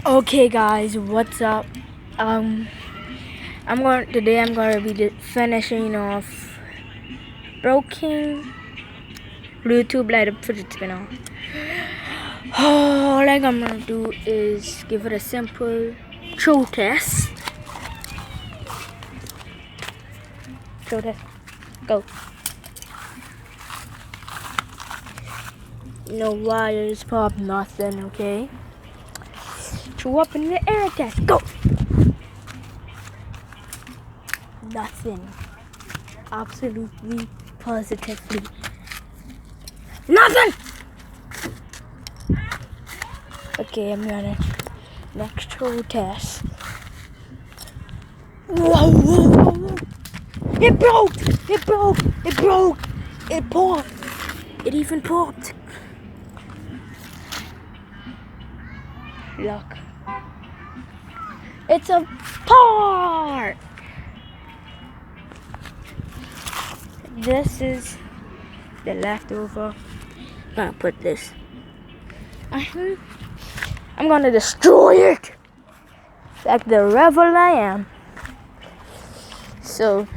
Okay guys, what's up? Today I'm gonna be finishing off broken YouTube light up fidget spinner. All I'm gonna do is give it a simple throw test. Throw test. Go. No wires pop, nothing, okay? Throw up in the air test. Go. Nothing. Absolutely, positively. Nothing! Okay, I'm gonna next throw test. Whoa, whoa, whoa, whoa. It broke! It broke! It broke! It popped! It even popped! Look. It's a part! This is the leftover. I'm gonna put this. I'm gonna destroy it! Like the rebel I am. So,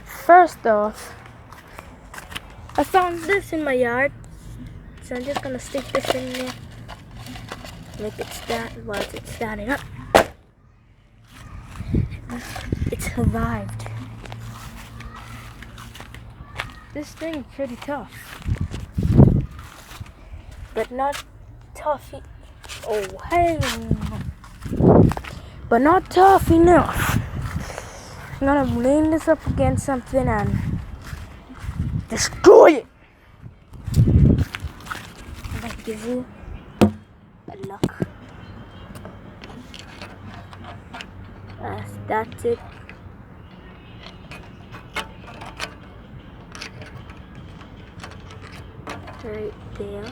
first off, I found this in my yard. So I'm just gonna stick this in there. Make it stand while it's standing up. It survived. This thing is pretty tough. But not tough. Oh, hell no. But not tough enough. I'm gonna lean this up against something and destroy it. I'm gonna give you a luck. That's it. Right there.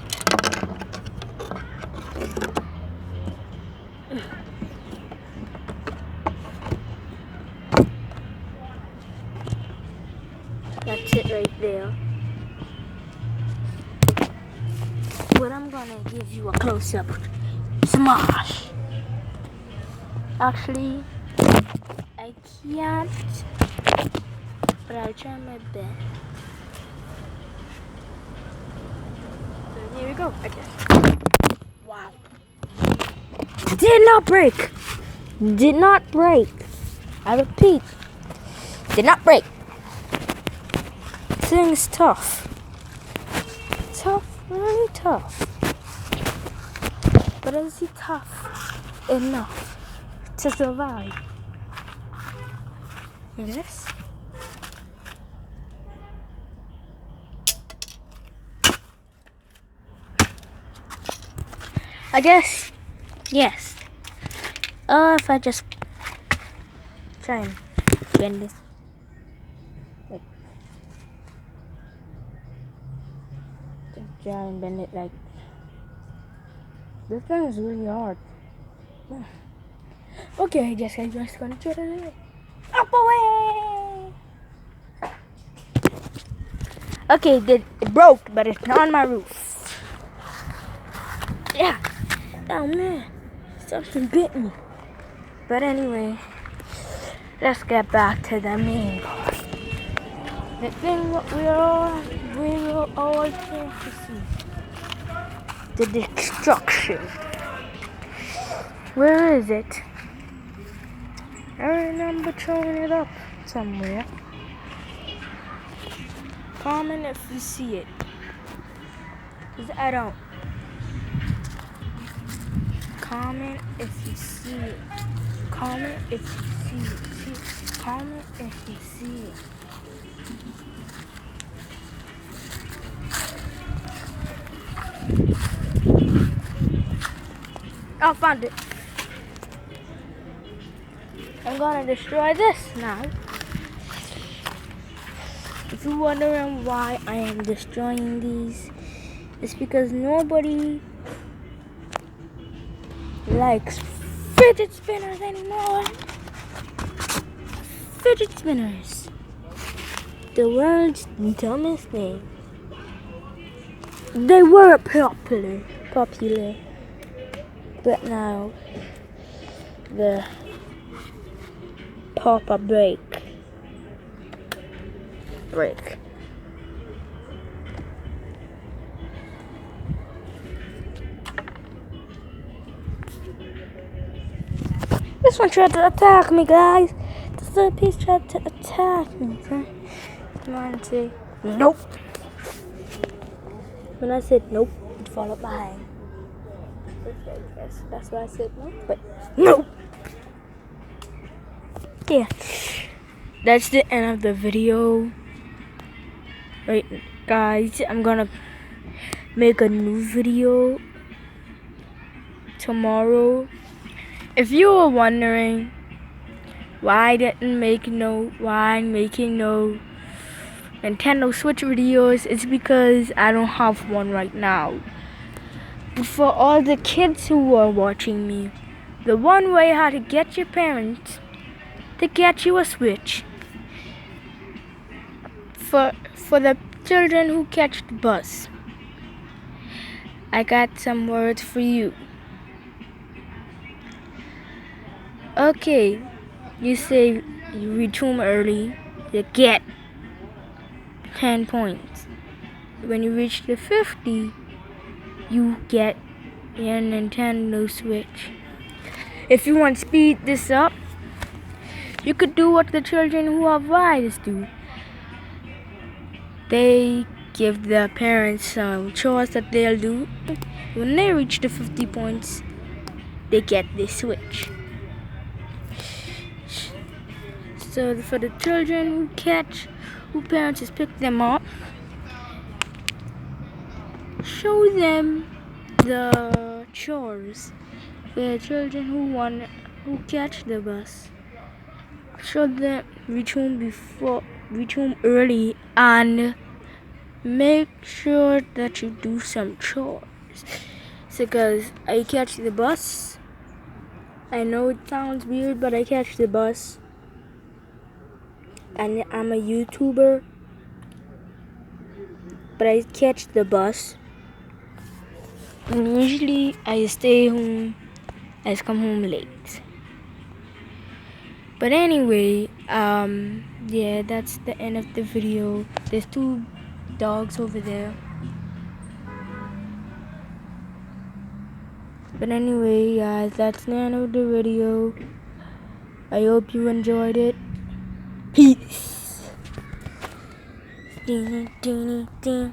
That's it right there. But I'm gonna give you a close-up smash. Actually, I can't, but I'll try my best. So here we go. Okay. Wow. Did not break. Did not break. I repeat. Did not break. This thing is tough. Tough, really tough. But is it tough enough to survive? Yes. I guess, yes. If I just try and bend this. Like, try and bend it like. This thing is really hard. Okay, I guess I'm just gonna try it. Up away! Okay, it broke, but it's not on my roof. Yeah. Oh man, something bit me. But anyway, let's get back to the main part. The thing we will always want to see. The destruction. Where is it? I remember throwing it up somewhere. Comment if you see it. 'Cause I don't. Comment if you see it. Comment if you see it. Comment if you see it. I found it. I'm gonna destroy this now. If you're wondering why I am destroying these, it's because nobody likes fidget spinners anymore. Fidget spinners. The world's dumbest thing. They were popular. But now the pop-up break. This one tried to attack me, guys. This little piece tried to attack me. Come on and say nope. When I said nope, it followed behind. Okay, yes, that's why I said no, but nope. Yeah, that's the end of the video. Right, guys, I'm gonna make a new video tomorrow. If you were wondering why I'm making no Nintendo Switch videos, it's because I don't have one right now. But for all the kids who are watching me, the one way how to get your parents to get you a Switch, for the children who catch the bus, I got some words for you. Okay, you say you reach home early, you get 10 points. When you reach the 50, you get your Nintendo Switch. If you want to speed this up, you could do what the children who have rides do. They give their parents some chores that they'll do. When they reach the 50 points, they get the Switch. So for the children who parents just pick them up, show them the chores. For the children who catch the bus, show them reach home early and make sure that you do some chores. Because I catch the bus. I know it sounds weird, but I catch the bus. And I'm a YouTuber, but I catch the bus. And usually I stay home. I just come home late. But anyway, yeah, that's the end of the video. There's 2 dogs over there. But anyway, guys, that's the end of the video. I hope you enjoyed it. Peace. Ding, ding, ding.